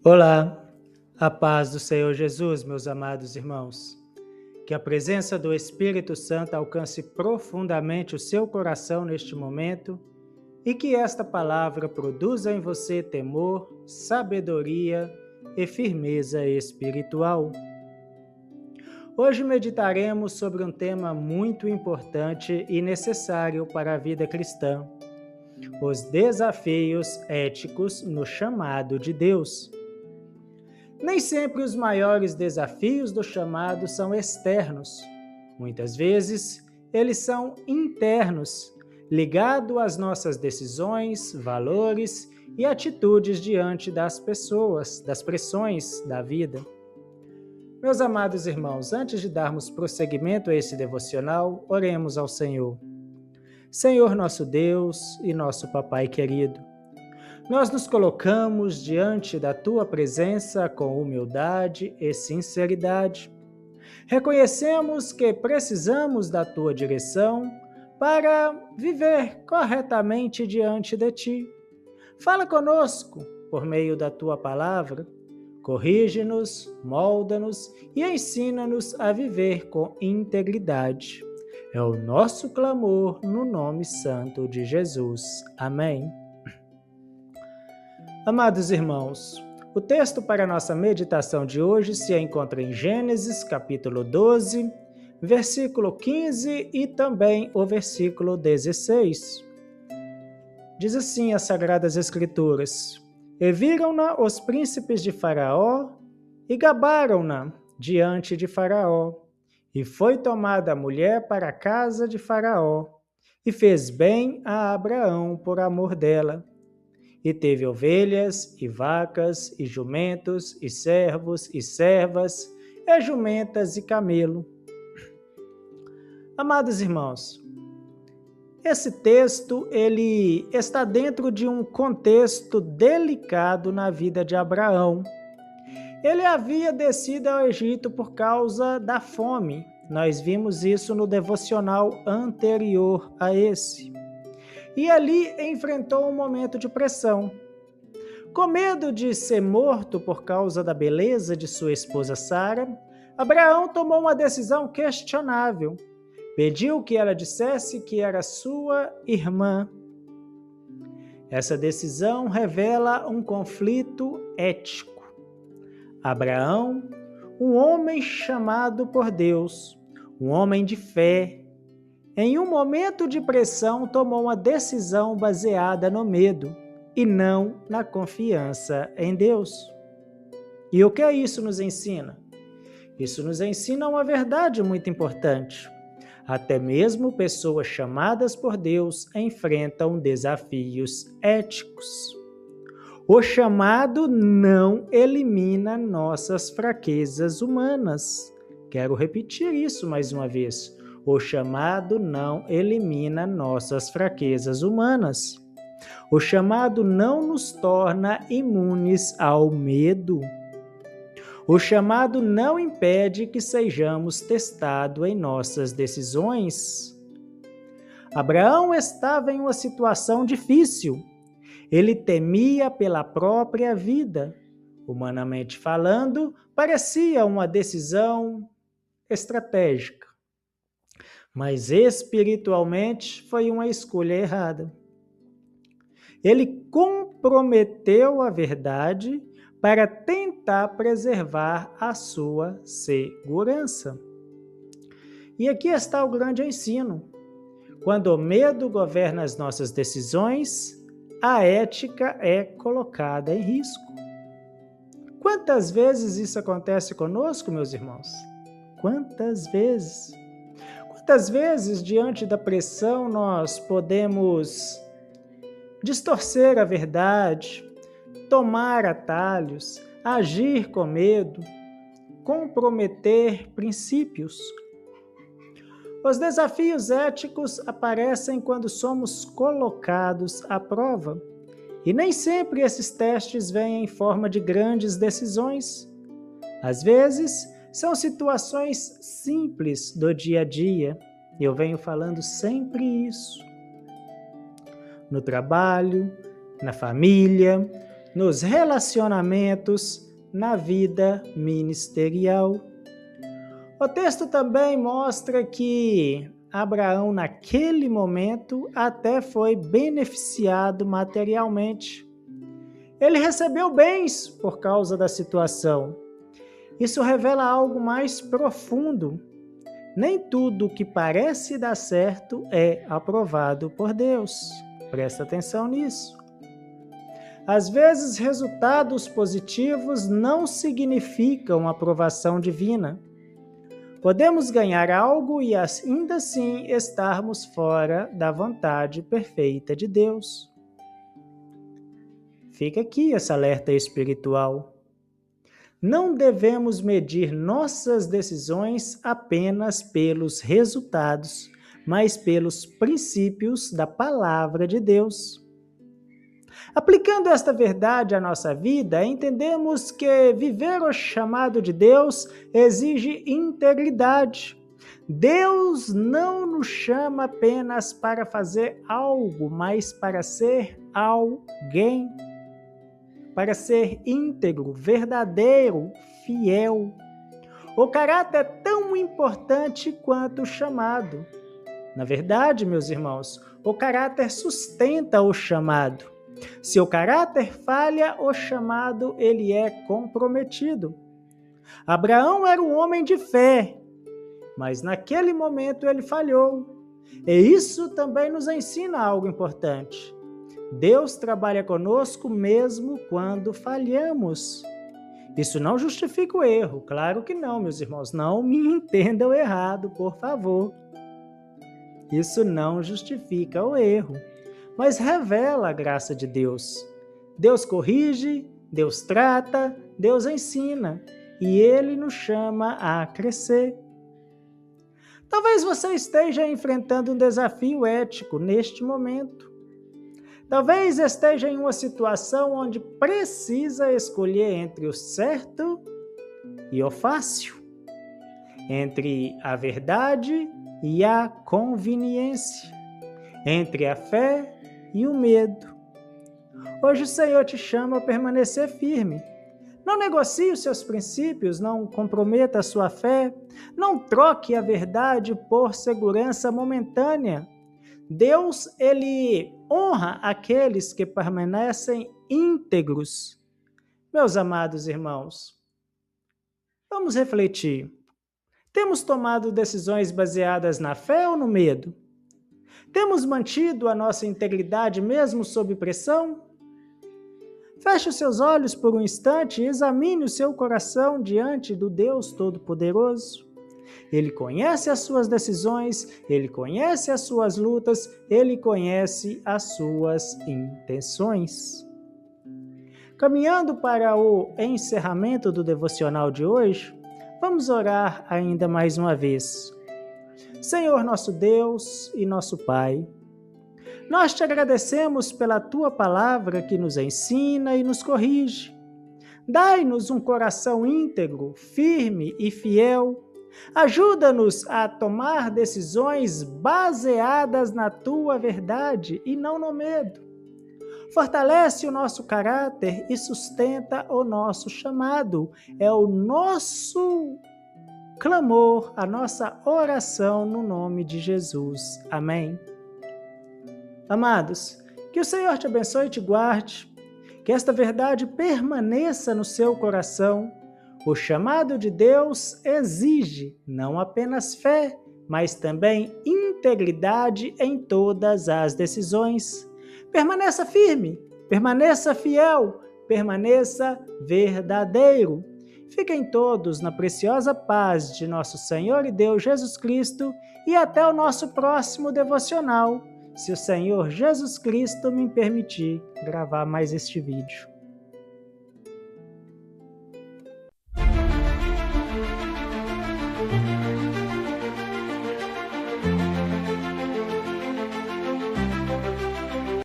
Olá, a paz do Senhor Jesus, meus amados irmãos. Que a presença do Espírito Santo alcance profundamente o seu coração neste momento e que esta palavra produza em você temor, sabedoria e firmeza espiritual. Hoje meditaremos sobre um tema muito importante e necessário para a vida cristã: os desafios éticos no chamado de Deus. Nem sempre os maiores desafios do chamado são externos. Muitas vezes, eles são internos, ligados às nossas decisões, valores e atitudes diante das pessoas, das pressões da vida. Meus amados irmãos, antes de darmos prosseguimento a esse devocional, oremos ao Senhor. Senhor nosso Deus e nosso Papai querido, nós nos colocamos diante da Tua presença com humildade e sinceridade. Reconhecemos que precisamos da Tua direção para viver corretamente diante de Ti. Fala conosco por meio da Tua palavra, corrige-nos, molda-nos e ensina-nos a viver com integridade. É o nosso clamor no nome santo de Jesus. Amém. Amados irmãos, o texto para a nossa meditação de hoje se encontra em Gênesis, capítulo 12, versículo 15 e também o versículo 16. Diz assim as Sagradas Escrituras: E viram-na os príncipes de Faraó e gabaram-na diante de Faraó. E foi tomada a mulher para a casa de Faraó, e fez bem a Abraão por amor dela. E teve ovelhas, e vacas, e jumentos, e servos, e servas, e jumentas, e camelo. Amados irmãos, esse texto ele está dentro de um contexto delicado na vida de Abraão. Ele havia descido ao Egito por causa da fome. Nós vimos isso no devocional anterior a esse. E ali enfrentou um momento de pressão. Com medo de ser morto por causa da beleza de sua esposa Sara, Abraão tomou uma decisão questionável. Pediu que ela dissesse que era sua irmã. Essa decisão revela um conflito ético. Abraão, um homem chamado por Deus, um homem de fé, em um momento de pressão, tomou uma decisão baseada no medo e não na confiança em Deus. E o que isso nos ensina? Isso nos ensina uma verdade muito importante. Até mesmo pessoas chamadas por Deus enfrentam desafios éticos. O chamado não elimina nossas fraquezas humanas. Quero repetir isso mais uma vez. O chamado não elimina nossas fraquezas humanas. O chamado não nos torna imunes ao medo. O chamado não impede que sejamos testados em nossas decisões. Abraão estava em uma situação difícil. Ele temia pela própria vida. Humanamente falando, parecia uma decisão estratégica. Mas espiritualmente foi uma escolha errada. Ele comprometeu a verdade para tentar preservar a sua segurança. E aqui está o grande ensino. Quando o medo governa as nossas decisões, a ética é colocada em risco. Quantas vezes isso acontece conosco, meus irmãos? Quantas vezes? Quantas vezes, diante da pressão, nós podemos distorcer a verdade, tomar atalhos, agir com medo, comprometer princípios? Os desafios éticos aparecem quando somos colocados à prova. E nem sempre esses testes vêm em forma de grandes decisões. Às vezes, são situações simples do dia a dia. Eu venho falando sempre isso. No trabalho, na família, nos relacionamentos, na vida ministerial. O texto também mostra que Abraão, naquele momento, até foi beneficiado materialmente. Ele recebeu bens por causa da situação. Isso revela algo mais profundo. Nem tudo que parece dar certo é aprovado por Deus. Presta atenção nisso. Às vezes, resultados positivos não significam aprovação divina. Podemos ganhar algo e ainda assim estarmos fora da vontade perfeita de Deus. Fica aqui esse alerta espiritual. Não devemos medir nossas decisões apenas pelos resultados, mas pelos princípios da palavra de Deus. Aplicando esta verdade à nossa vida, entendemos que viver o chamado de Deus exige integridade. Deus não nos chama apenas para fazer algo, mas para ser alguém. Para ser íntegro, verdadeiro, fiel. O caráter é tão importante quanto o chamado. Na verdade, meus irmãos, o caráter sustenta o chamado. Se o caráter falha, o chamado ele é comprometido. Abraão era um homem de fé, mas naquele momento ele falhou. E isso também nos ensina algo importante. Deus trabalha conosco mesmo quando falhamos. Isso não justifica o erro, claro que não, meus irmãos. Não me entendam errado, por favor. Isso não justifica o erro, mas revela a graça de Deus. Deus corrige, Deus trata, Deus ensina, e Ele nos chama a crescer. Talvez você esteja enfrentando um desafio ético neste momento. Talvez esteja em uma situação onde precisa escolher entre o certo e o fácil, entre a verdade e a conveniência, entre a fé e o medo. Hoje o Senhor te chama a permanecer firme. Não negocie os seus princípios, não comprometa a sua fé, não troque a verdade por segurança momentânea. Deus, ele honra aqueles que permanecem íntegros. Meus amados irmãos, vamos refletir. Temos tomado decisões baseadas na fé ou no medo? Temos mantido a nossa integridade mesmo sob pressão? Feche os seus olhos por um instante e examine o seu coração diante do Deus Todo-Poderoso. Ele conhece as suas decisões, Ele conhece as suas lutas, Ele conhece as suas intenções. Caminhando para o encerramento do devocional de hoje, vamos orar ainda mais uma vez. Senhor nosso Deus e nosso Pai, nós te agradecemos pela Tua palavra que nos ensina e nos corrige. Dai-nos um coração íntegro, firme e fiel. Ajuda-nos a tomar decisões baseadas na Tua verdade e não no medo. Fortalece o nosso caráter e sustenta o nosso chamado. É o nosso clamor, a nossa oração no nome de Jesus. Amém. Amados, que o Senhor te abençoe e te guarde, que esta verdade permaneça no seu coração. O chamado de Deus exige não apenas fé, mas também integridade em todas as decisões. Permaneça firme, permaneça fiel, permaneça verdadeiro. Fiquem todos na preciosa paz de nosso Senhor e Deus Jesus Cristo e até o nosso próximo devocional, se o Senhor Jesus Cristo me permitir gravar mais este vídeo.